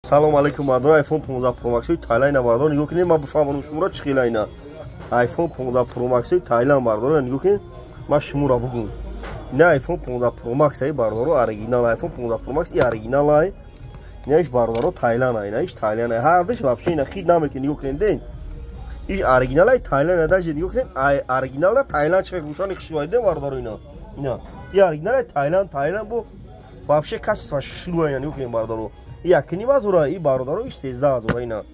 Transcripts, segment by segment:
салом алейкум мардум. iPhone 15 Pro Max Thailand бардор. Нигоҳ кунед, ман бифаҳмонам шуморо чӣ хела ина. iPhone 15 Pro Max Thailand бардор. Нигоҳ кунед, ман шуморо бугум. Не iPhone 15 Pro Max бардор, оригинал iPhone 15 Pro Max оригинал ай. Не иш бардор Thailand ай, не иш Thailand ай. Ҳардаш вообще ина хид намекунед, нигоҳ кунед ден. Иш оригинал ай Thailand ай, даже нигоҳ кунед, оригинал Thailand чӣ рӯшани хишвайде бардор ина. Ина. И оригинал ай Thailand бо вообще качество шилуа ина, нигоҳ кунед бардор. Якним азура и бародаро иш 13000 ина.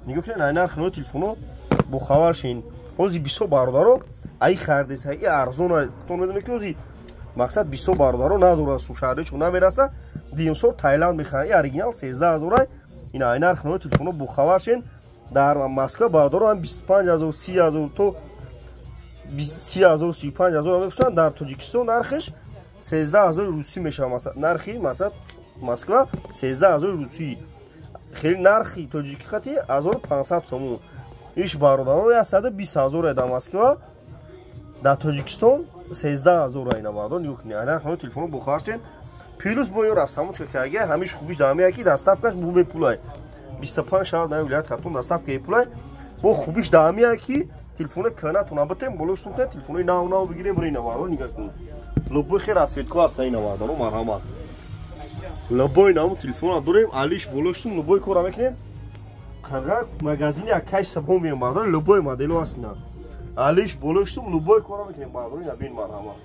Нигоҳ кунед ай нархи нои телефоно бо хабар шин. Ҳози бисо бародаро ай хардеса и арзона то медонед ки ҳози мақсад бисо бародаро надора сушаҳре чун намераса димсор Таиланд мехара и оригинал 13000 ай. Ина ай нархи нои телефоно бо хабар шин. Дар Москва бародаро ҳам 25000 30000 то 30000 35000 мефушанд. Дар Тоҷикистон нархиш 13000 русӣ мешавад. Нархи мақсад Москва 13000 русӣ. Хеле нархи тоҷики хати 1500 сомон. Иш бародаро 120000 дар Москва. Дар Тоҷикистон 13000 ина бардор. Нигоҳ кунед. Ана ҳамон телефон бо харчен. Плюс бо ё растамочка кага ҳамиш хубиш дамия ки доставкаш бу мепулай. 25 шаҳр дар вилоят Хатун доставка мепулай. Бо хубиш дамия ки телефони канатуна батем болоштун ки телефони нав бигирем бурина бардор. Нигоҳ кунед. Лобой хе расветко аст ина бардор. Марҳамат. Лобой намо телефона дорем, алиш болоштум, лобой кора мекунем. Қарга магазини акай сабон меем бардор, лобой модело аст ина. Алиш болоштум, лобой кора мекунем бардор, ина бин марҳамат.